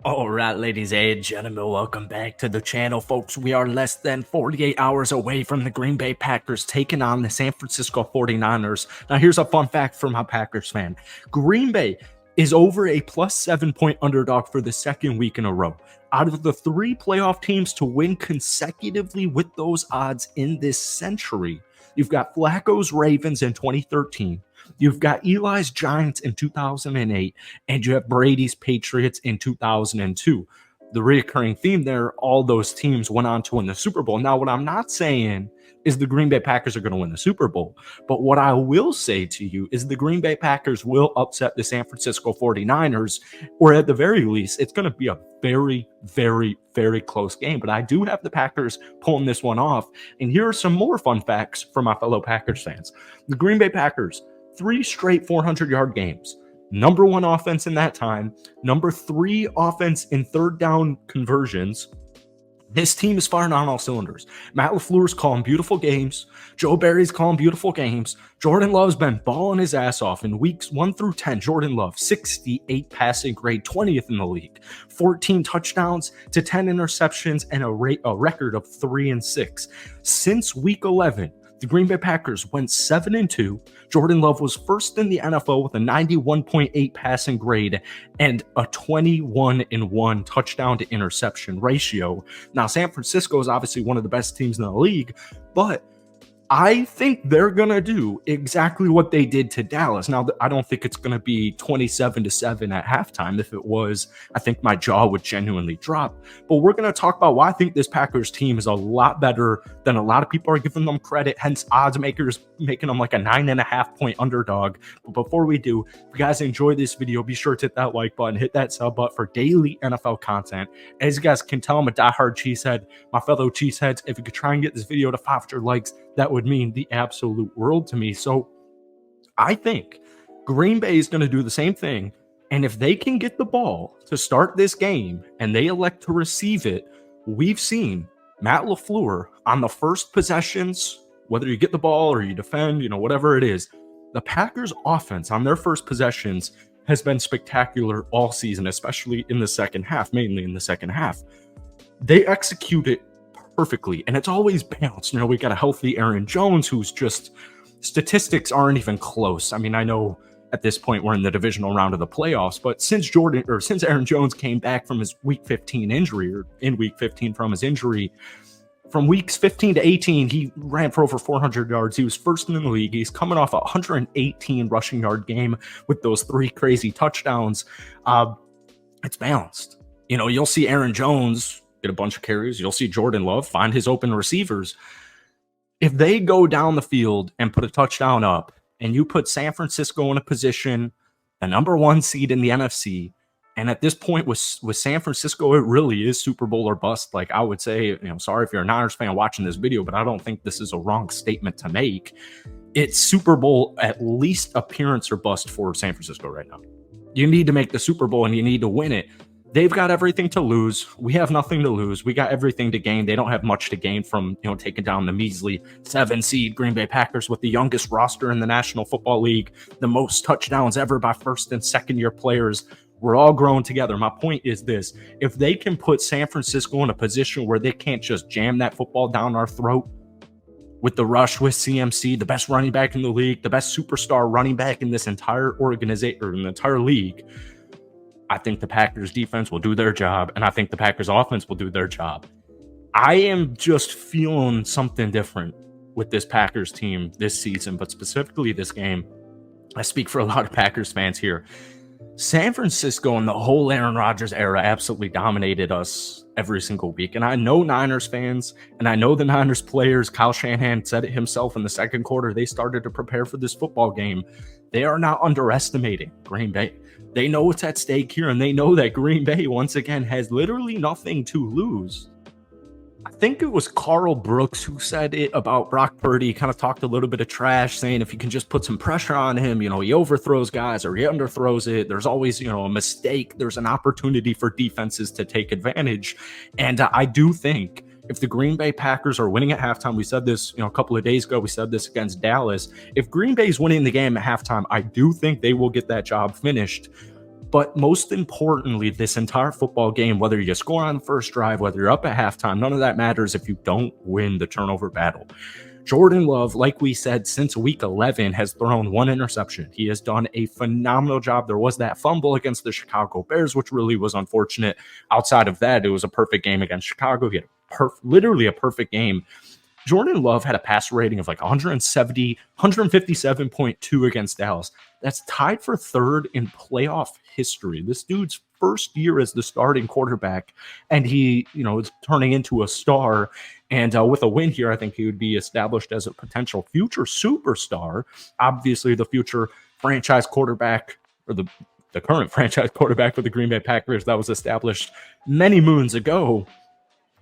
All right, ladies and gentlemen, welcome back to the channel, folks. We are less than 48 hours away from the Green Bay Packers taking on the San Francisco 49ers. Now, here's a fun fact for my Packers fan. Green Bay is over a plus 7-point underdog for the second week in a row. Out of the three playoff teams to win consecutively with those odds in this century, you've got Flacco's Ravens in 2013. You've got Eli's Giants in 2008, and you have Brady's Patriots in 2002. The recurring theme there, all those teams went on to win the Super Bowl. Now, what I'm not saying is the Green Bay Packers are going to win the Super Bowl. But what I will say to you is the Green Bay Packers will upset the San Francisco 49ers, or at the very least, it's going to be a very, very, very close game. But I do have the Packers pulling this one off. And here are some more fun facts for my fellow Packers fans. The Green Bay Packers, 3 straight 400-yard games. Number 1 offense in that time. Number 3 offense in third down conversions. This team is firing on all cylinders. Matt LaFleur's calling beautiful games. Joe Barry's calling beautiful games. Jordan Love's been balling his ass off in weeks 1 through 10. Jordan Love, 68 passing grade, 20th in the league. 14 touchdowns to 10 interceptions and a record of 3-6. Since week 11, the Green Bay Packers went 7-2. Jordan Love was first in the NFL with a 91.8 passing grade and a 21-1 touchdown to interception ratio. Now, San Francisco is obviously one of the best teams in the league, but I think they're going to do exactly what they did to Dallas. Now, I don't think it's going to be 27-7 at halftime. If it was, I think my jaw would genuinely drop. But we're going to talk about why I think this Packers team is a lot better than a lot of people are giving them credit, hence odds makers making them like a 9.5-point underdog. But before we do, if you guys enjoy this video, be sure to hit that like button, hit that sub button for daily NFL content. As you guys can tell, I'm a diehard cheesehead. My fellow cheeseheads, if you could try and get this video to 500 likes, that would mean the absolute world to me. So I think Green Bay is going to do the same thing. And if they can get the ball to start this game and they elect to receive it, we've seen Matt LaFleur on the first possessions, whether you get the ball or you defend, whatever it is, the Packers offense on their first possessions has been spectacular all season, especially in the second half, mainly in the second half. They execute it perfectly, and it's always balanced. We got a healthy Aaron Jones who's just, statistics aren't even close. I mean, I know at this point we're in the divisional round of the playoffs, but since Aaron Jones came back from his week 15 injury, or in week 15 from his injury, from weeks 15 to 18, he ran for over 400 yards. He was first in the league. He's coming off a 118 rushing yard game with those 3 crazy touchdowns. It's balanced. You'll see Aaron Jones get a bunch of carries. You'll see Jordan Love find his open receivers. If they go down the field and put a touchdown up, and you put San Francisco in a position, the number 1 seed in the NFC, and at this point with San Francisco, it really is Super Bowl or bust. Like I would say, sorry if you're a Niners fan watching this video, but I don't think this is a wrong statement to make. It's Super Bowl at least appearance or bust for San Francisco right now. You need to make the Super Bowl and you need to win it. They've got everything to lose. We have nothing to lose. We got everything to gain. They don't have much to gain from, taking down the measly 7 seed Green Bay Packers with the youngest roster in the National Football League, the most touchdowns ever by first and second year players. We're all growing together. My point is this: if they can put San Francisco in a position where they can't just jam that football down our throat with the rush with CMC, the best running back in the league, the best superstar running back in this entire organization or in the entire league, I think the Packers defense will do their job, and I think the Packers offense will do their job. I am just feeling something different with this Packers team this season, but specifically this game. I speak for a lot of Packers fans here. San Francisco and the whole Aaron Rodgers era absolutely dominated us every single week. And I know Niners fans, and I know the Niners players. Kyle Shanahan said it himself in the second quarter. They started to prepare for this football game. They are not underestimating Green Bay. They know what's at stake here, and they know that Green Bay, once again, has literally nothing to lose. I think it was Carl Brooks who said it about Brock Purdy. He kind of talked a little bit of trash, saying if you can just put some pressure on him, he overthrows guys or he underthrows it. There's always, a mistake. There's an opportunity for defenses to take advantage. And I do think if the Green Bay Packers are winning at halftime, we said this, a couple of days ago, we said this against Dallas. If Green Bay's winning the game at halftime, I do think they will get that job finished. But most importantly, this entire football game, whether you score on the first drive, whether you're up at halftime, none of that matters if you don't win the turnover battle. Jordan Love, like we said, since week 11 has thrown one interception. He has done a phenomenal job. There was that fumble against the Chicago Bears, which really was unfortunate. Outside of that, it was a perfect game against Chicago. He had literally a perfect game. Jordan Love had a passer rating of like 157.2 against Dallas. That's tied for third in playoff history. This dude's first year as the starting quarterback, and he, is turning into a star. And with a win here, I think he would be established as a potential future superstar. Obviously, the future franchise quarterback, or the current franchise quarterback for the Green Bay Packers that was established many moons ago.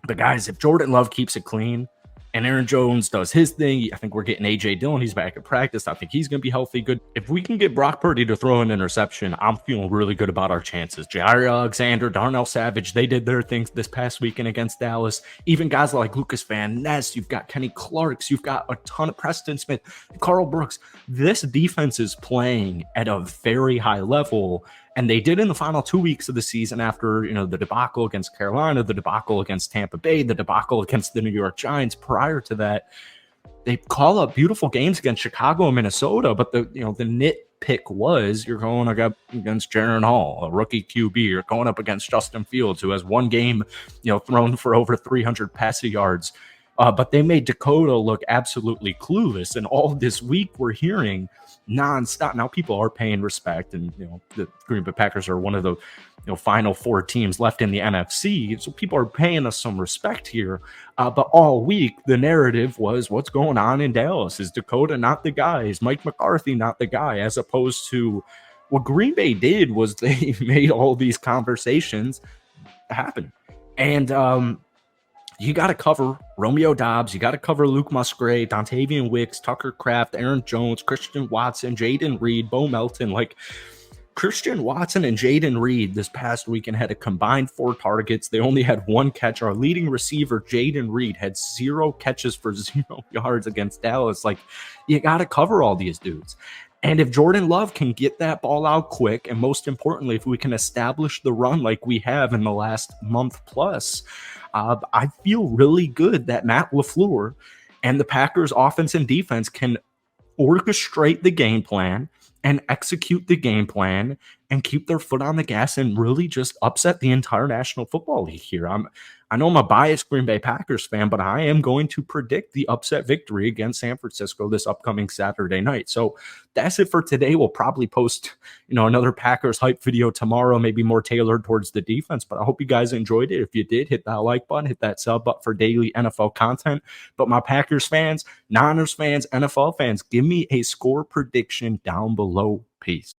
But guys, if Jordan Love keeps it clean, and Aaron Jones does his thing, I think we're getting A.J. Dillon. He's back at practice. I think he's going to be healthy, good. If we can get Brock Purdy to throw an interception, I'm feeling really good about our chances. Jaire Alexander, Darnell Savage, they did their things this past weekend against Dallas. Even guys like Lucas Van Ness, you've got Kenny Clarks, you've got a ton of Preston Smith, Carl Brooks. This defense is playing at a very high level. And they did in the final 2 weeks of the season after, the debacle against Carolina, the debacle against Tampa Bay, the debacle against the New York Giants. Prior to that, they call up beautiful games against Chicago and Minnesota. But the nitpick was you're going against Jaron Hall, a rookie QB. You're going up against Justin Fields, who has one game, thrown for over 300 passing yards. But they made Dakota look absolutely clueless. And all this week we're hearing nonstop. Now people are paying respect, and the Green Bay Packers are one of the final four teams left in the NFC, so people are paying us some respect here. But all week the narrative was, what's going on in Dallas? Is Dakota not the guy? Is Mike McCarthy not the guy? As opposed to what Green Bay did was they made all these conversations happen. And you got to cover Romeo Doubs. You got to cover Luke Musgrave, Dontavian Wicks, Tucker Kraft, Aaron Jones, Christian Watson, Jaden Reed, Bo Melton. Like, Christian Watson and Jaden Reed this past weekend had a combined 4 targets. They only had 1 catch. Our leading receiver, Jaden Reed, had 0 catches for 0 yards against Dallas. Like, you got to cover all these dudes. And if Jordan Love can get that ball out quick, and most importantly, if we can establish the run like we have in the last month plus, I feel really good that Matt LaFleur and the Packers offense and defense can orchestrate the game plan and execute the game plan and keep their foot on the gas and really just upset the entire National Football League here. I know I'm a biased Green Bay Packers fan, but I am going to predict the upset victory against San Francisco this upcoming Saturday night. So that's it for today. We'll probably post, another Packers hype video tomorrow, maybe more tailored towards the defense. But I hope you guys enjoyed it. If you did, hit that like button, hit that sub button for daily NFL content. But my Packers fans, Niners fans, NFL fans, give me a score prediction down below. Peace.